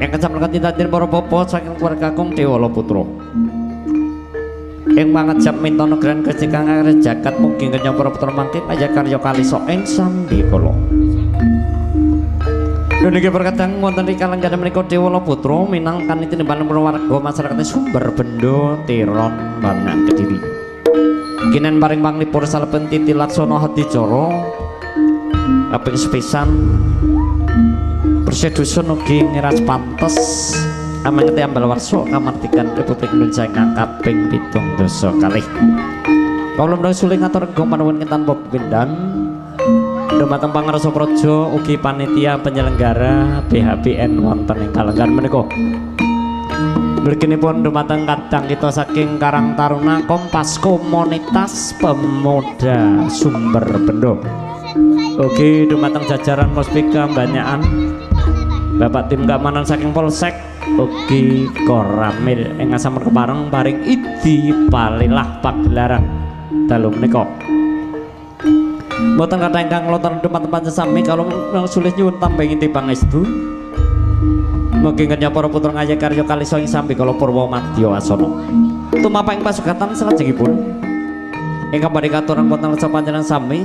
Ingkang sampun kanthi para bapa saking keluarga Kang Dewala Putra. Ing mangejap minta negran Gusti Kang Arep jagat mugi kenya para putra mangke kaya karya kalisa ing sambikala. Niki perkadang wonten ing kalenggan menika Dewala Putra minangkan tinimbang warga masyarakat Sumber Bendo Tiron Banang Kediri. Kinen paring panglipur saleben Titi Laksana Hadicara kaping sepisan Persedusun ugi ngiras pantes amangeti ambal warsa kamardikan Republik Indonesia ingkang kaping 17 kalih. Kawula mendang suling ngatur rega panuwun kinten pepindhan dhumateng pangarsa praja ugi panitia penyelenggara BHPN wonten ing kalenggan menika. Mliginipun dhumateng kadang kita saking Karang Taruna Kompas Komunitas Pemuda Sumber Bendo. Ugi dhumateng jajaran Puspika Banyakan Bapak tim keamanan saking Polsek ugi Koramil ing asamer kepareng paring idi palilah pagelaran dalu menika. Mboten kathah ingkang lontar dhumateng panjenengan kalau sulit nyuwun tambahing pangestu. Mugi kenya para putra ngaya karya kalisa ing sambi kala purwa madya asana. Tumapaking pasugatan salajengipun ingkang badhe katurang wonten lesa panjenengan sami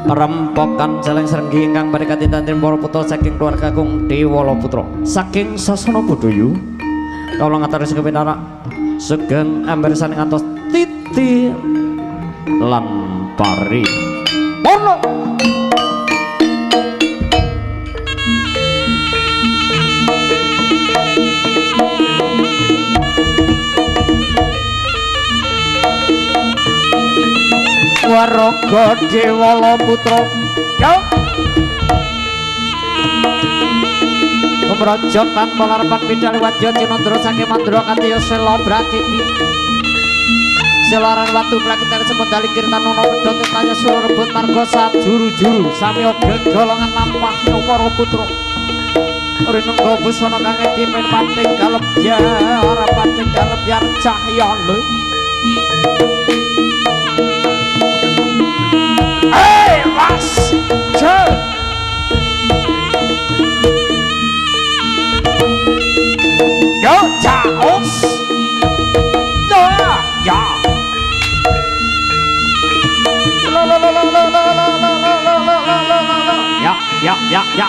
rempokan celeng serenggi ingkang badhe katinten para putra saking keluarga Kang Dewala Putra saking sasana budaya kawula ngaturaken kepinarak sugeng ambersane ngantos titi lan pari mono Waraga Dewala Putra yo Kumraja tanpa larepan pidhal wadya Cinandra saking Mandra Katiya Sela Brakiti Selaran watu plakitan semendali kirtanono pedhot tanya suara rebut marga sajuru-juru sami golongan lampah para putra rinengga busana kang dimen pating kalebyar pating kalebyar cahyane hey was je yo chaos ya ya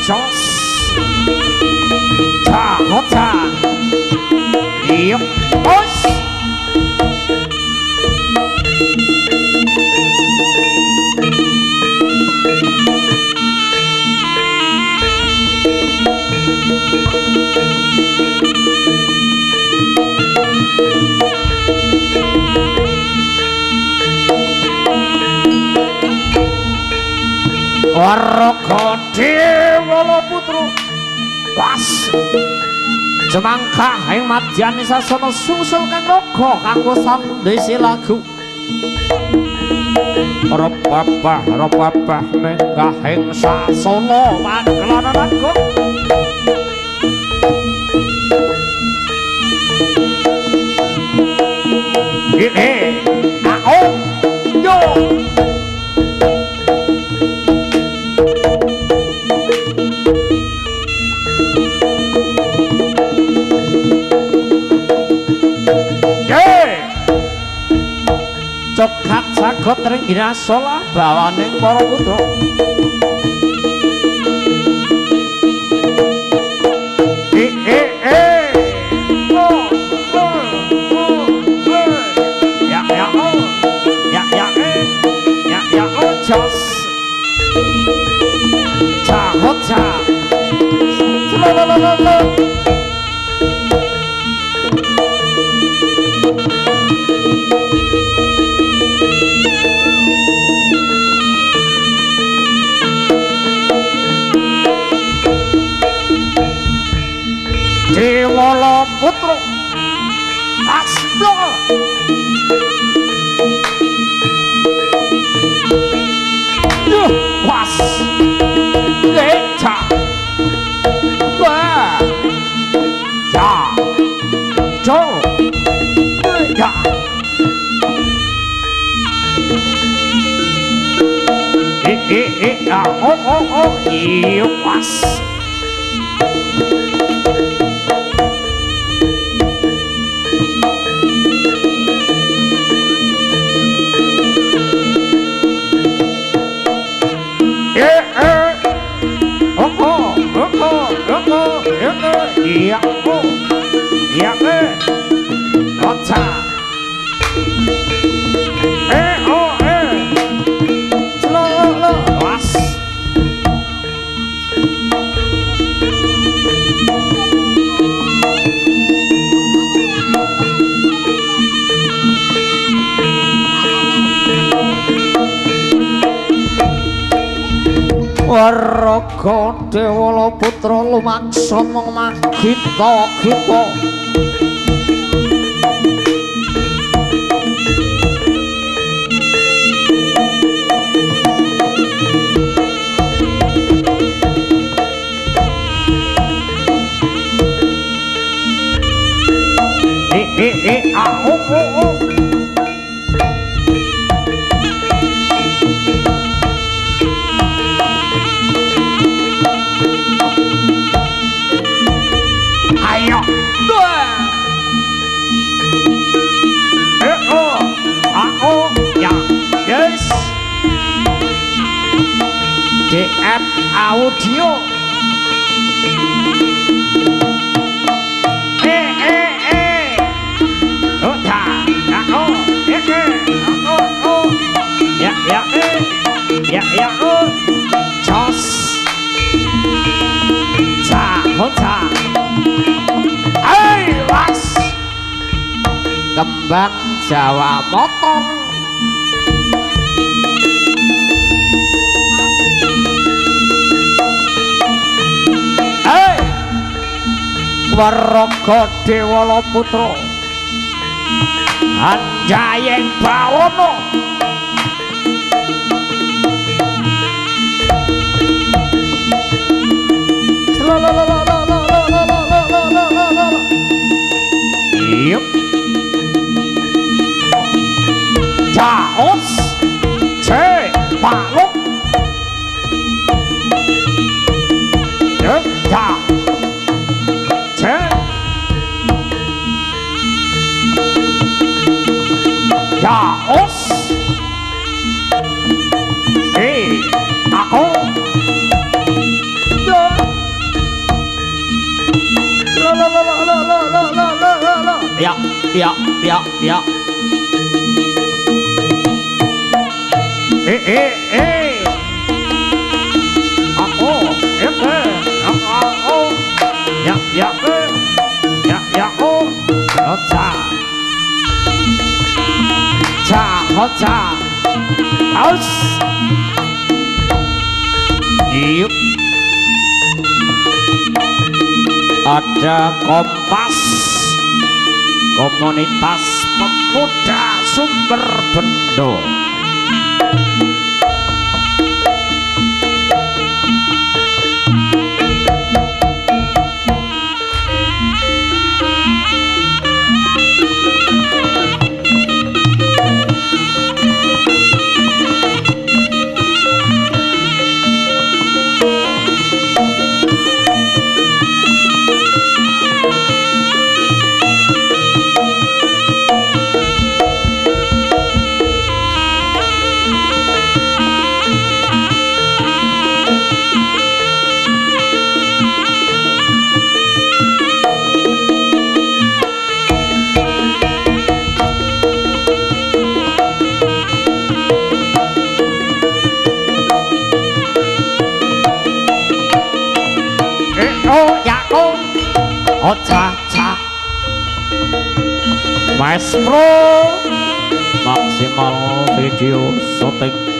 Jos ta yep os Waraga Dewala Putra was semangka ing madyani sasana susul kang raga kanggo sandesi lagu repapah menggah ing sasana pagelaran agung yo Cokat sagot ringgina solah bawaning para putra jos cahot cah Dewala Putra Asna was leca ba ja jo Iya pas. Iya, iya, ocha. Was. Waraga Dewala Putra lumaksana magita-gita ayo aku ya yes DM audio ya jos ca was kembang Jawa motor Waraga Dewala Putra Anjayeng Bawana Yup Jaos C Paluk Yup Ja C Jaos aku ya aku hoca aus yuk ada Kompas Komunitas Pemuda Sumber Bendo Oca-ca Maestro Maksimal Video Shooting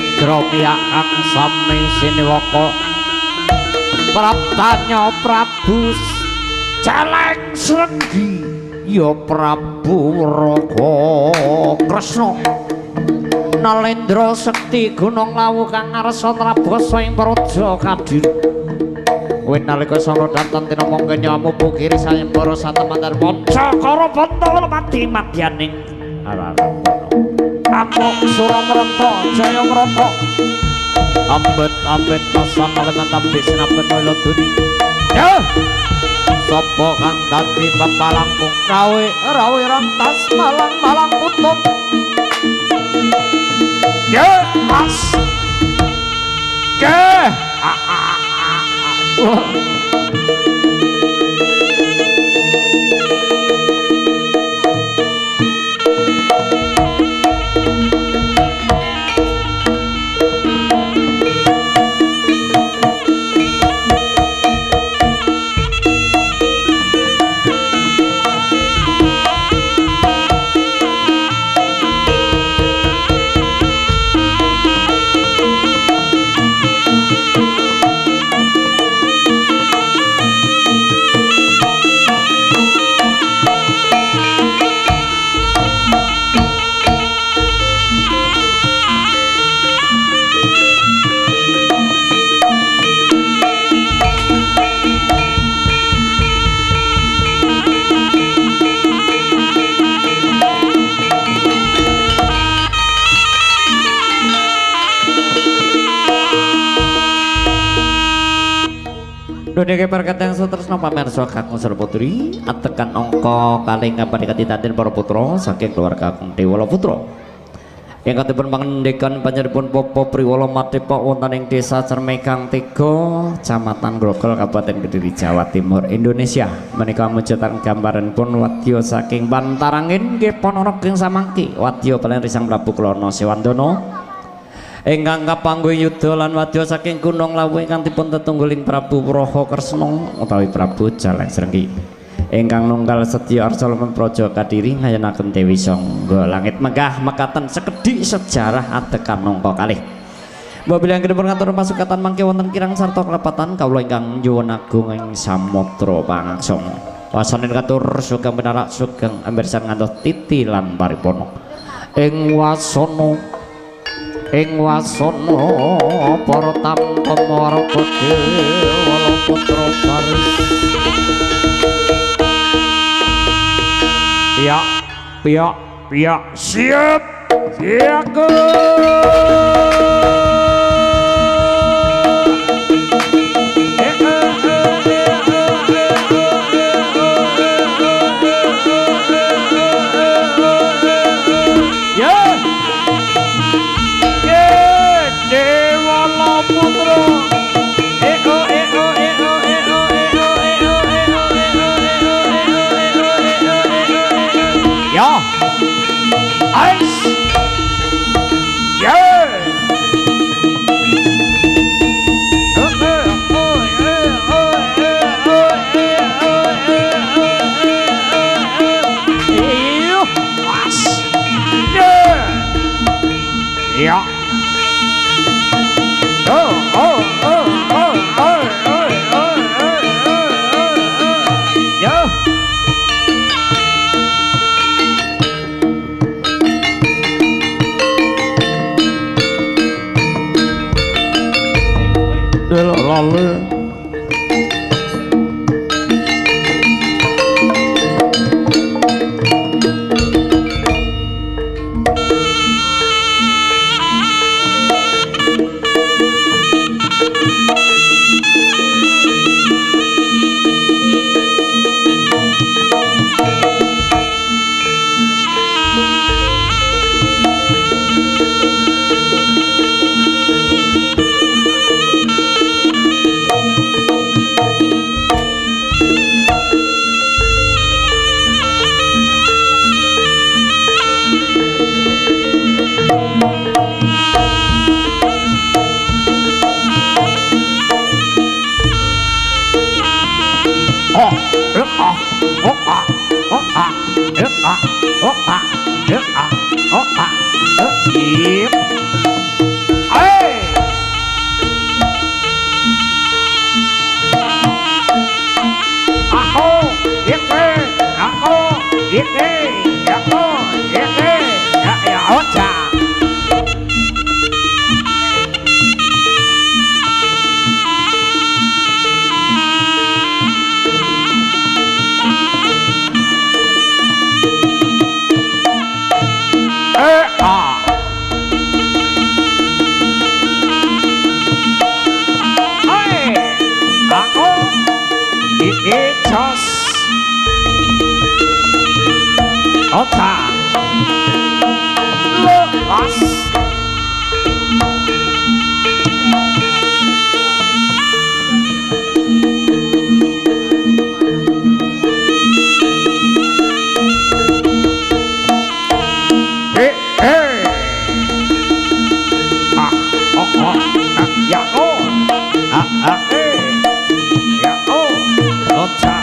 Wigromya kang sami siniwaka praptanya Prabu Celeng Srenggi ya Prabu Raga Kresna Nalendra Sekti Gunung Lawu kang ngarsa Trabasa ing Praja Kadiri kowe nalika sanga danten tinampa nyamu bukiri sayembara satemandar Pancakara Bantala mati madyaning araran Amok Suramrata Jaya Mrata ambet pasan kalian tapi sinapet wilo duni ya sopo kang dadi pepalangkung rawe rantas malang putung ya mas ya Niki perkateng sutresna pamirsa kakung Sura Putri atekan angka kalih ngapadhikaken dinten para putra saking keluarga Kakung Dewala Putra. Ingkang dipun pangandikan panjenenganipun Bapa Priwala Matepa wonten ing Desa Cermekang 3, Kecamatan Grogol, Kabupaten Kediri, Jawa Timur, Indonesia. Menika mujudaken gambaranipun wadya saking Bantarangin nggih Ponorogo ing samangke wadya Paling Risang Prabu Klana Sewandana. Ingkang kapanggo yudha lan wadya saking Gunung Lawu ingkang dipun tetungguling Prabu Raga Kresna utawi Prabu Celeng Srenggi. Ingkang nunggal setya arsa lemen Praja Kadiri ngayonaken Dewi Sangga Langit megah mekaten sekedhik sejarah adekan angka kalih. Mobil yang kedipun ngatur pasukatan mangke wonten kirang sarta kelepatan kawula ingkang nyuwun agung ing samudra pangaksama. Wasanen katur sugeng pinarak sugeng ambersan ngantos titilan paripurna. Ing wasana para tampa marga Dewala Putra Baris piyak siap siaga Jos Ota Lepas ya oh ya oh Ota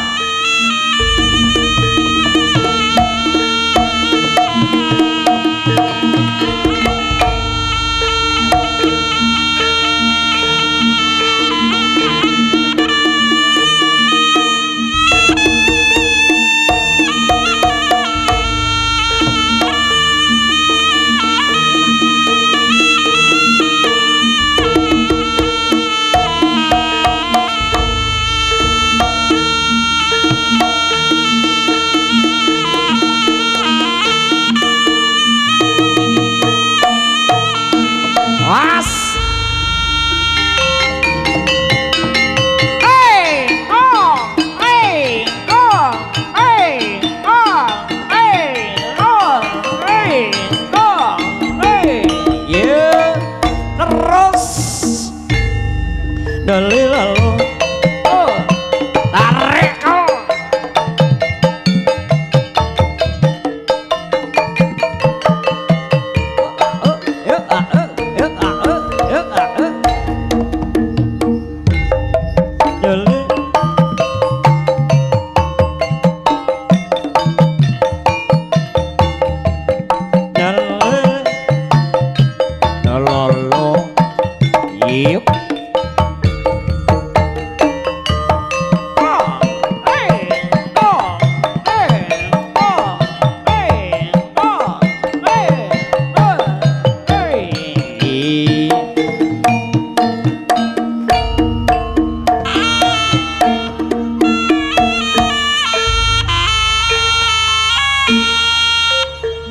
Dalilalo tarik kau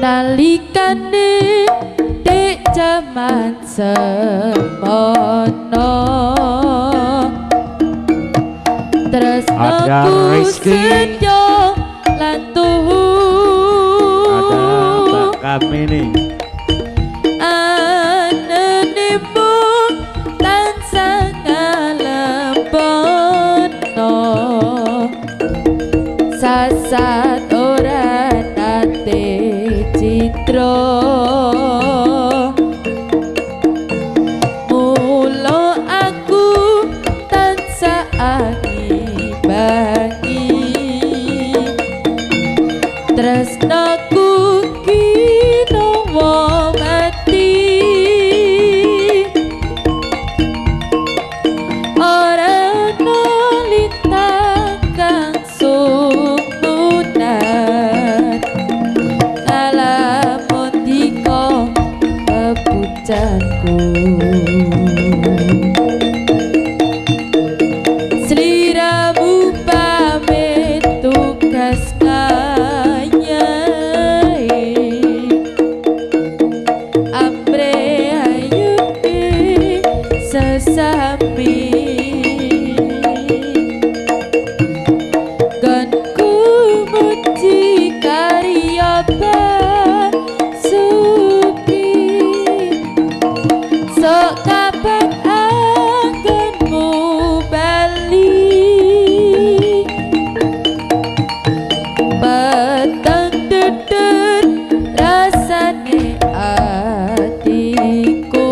nalikane dek jaman semono tresnaku sedya lan ada kami nih anenemu tansah ngalempono sasat ora nate citra mulo aku tansah angi-bangi tresnaku kinowo mati ora nolita kang sumunan ngalamun diko pepucanku sliramu pamit tugas sesami ganku muji karya basuki sok kapan anggenmu bali peteng dudut rasane atiku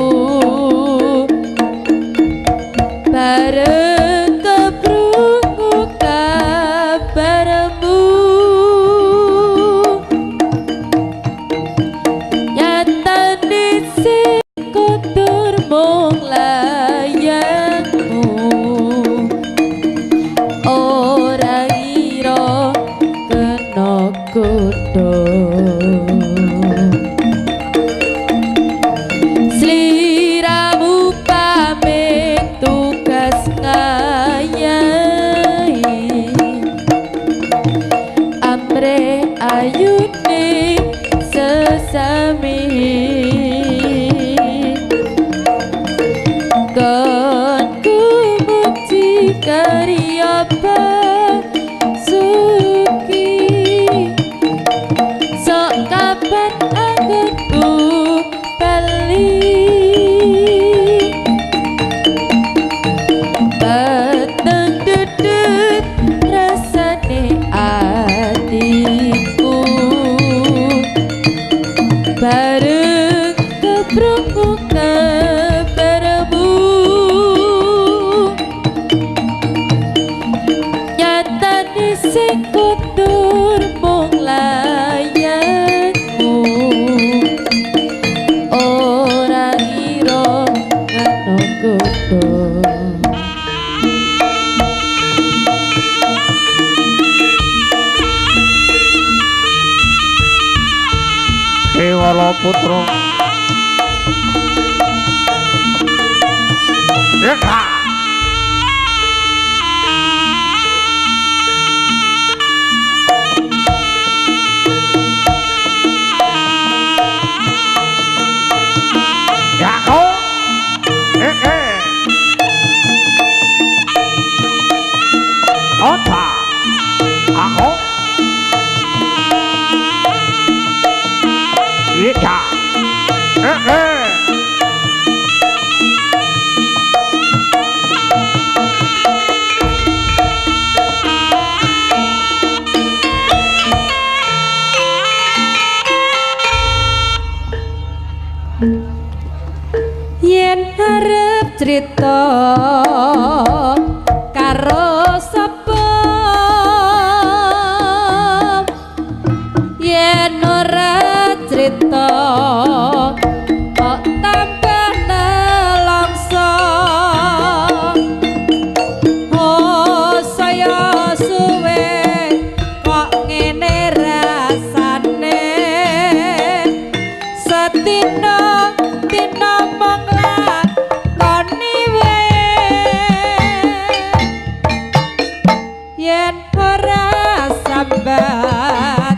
kudu Dewala Putra Yeka Yako Ota Ako Yeka yen arep crita karo sapa yen ora crita kok tambah nelongso oh saya suwe kok ngene rasane setino tino mong lakoni yen ora sambat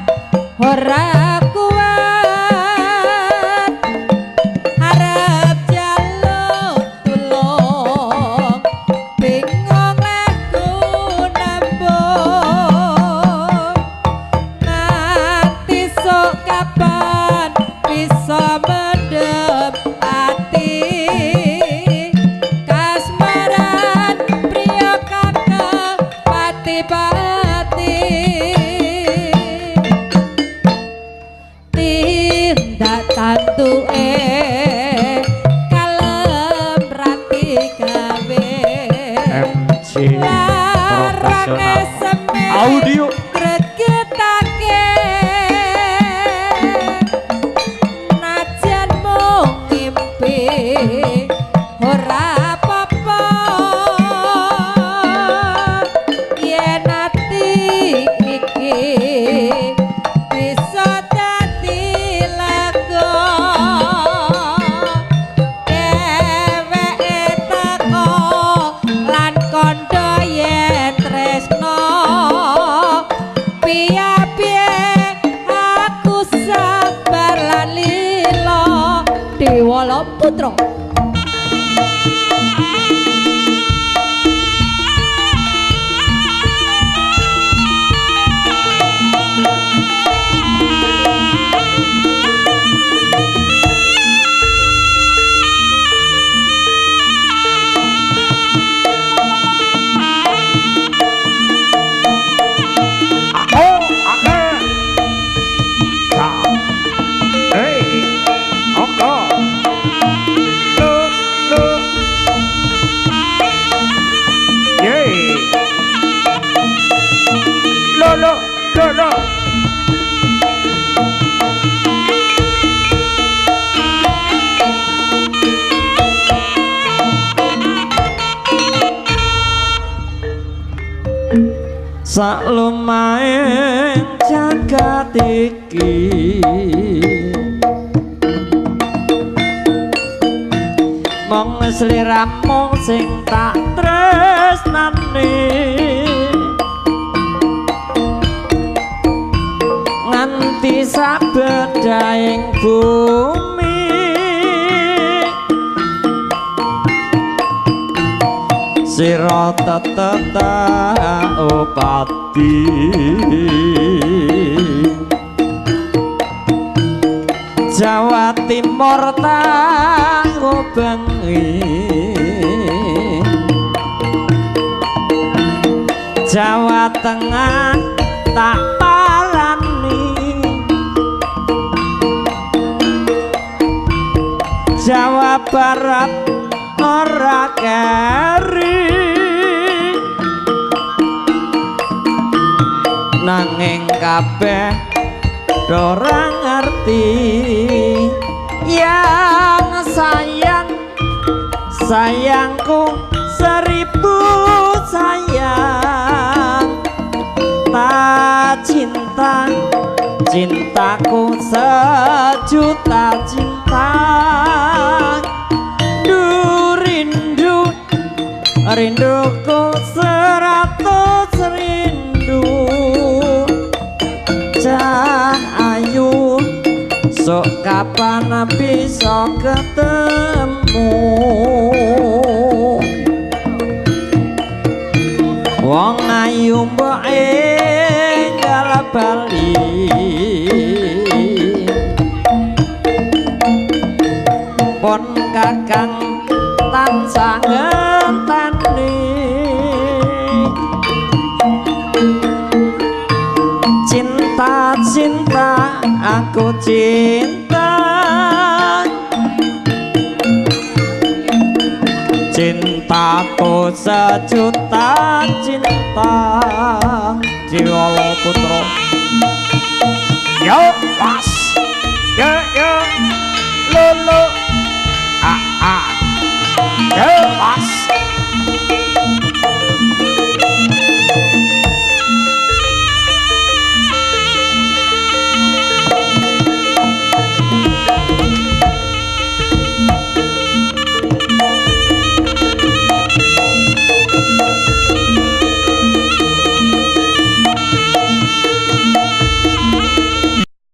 ora kuat arep jaluk tulung bingung aku nembung nganti sok kapan bisa mendem ati kasmaran priya kakak pati-pati tindak tantuke kalem rati gawe MC larane profesional semen audio gregetake najan mung ngimpi ora apa-apa yen ati iki bisa dadi lega dheweke teko lan kandha yen tresno piye-piye aku sabar lan lila Dewala Putra Ako Ake Sa Hey Oko Lu Lu Yay Lo Lo Lo Lo sak lumahe jagat iki mong sliramu sing tak tresnani nganti sabedaing bumi sira tetep tak obati Jawa Timur tak bengi Jawa Tengah tak parani Jawa Barat ora keri nanging kabeh ora ngerti yang sayang sayangku seribu sayang tak cinta cintaku sejuta cinta rindu rinduku seratus rindu cah ayu sok kapan bisa ketemu wong ayu mbok enggal bali pon kakang tansah ngenteni cinta cinta aku cinta cintaku sejuta cinta Diwala Putra yo pas yo lulu yo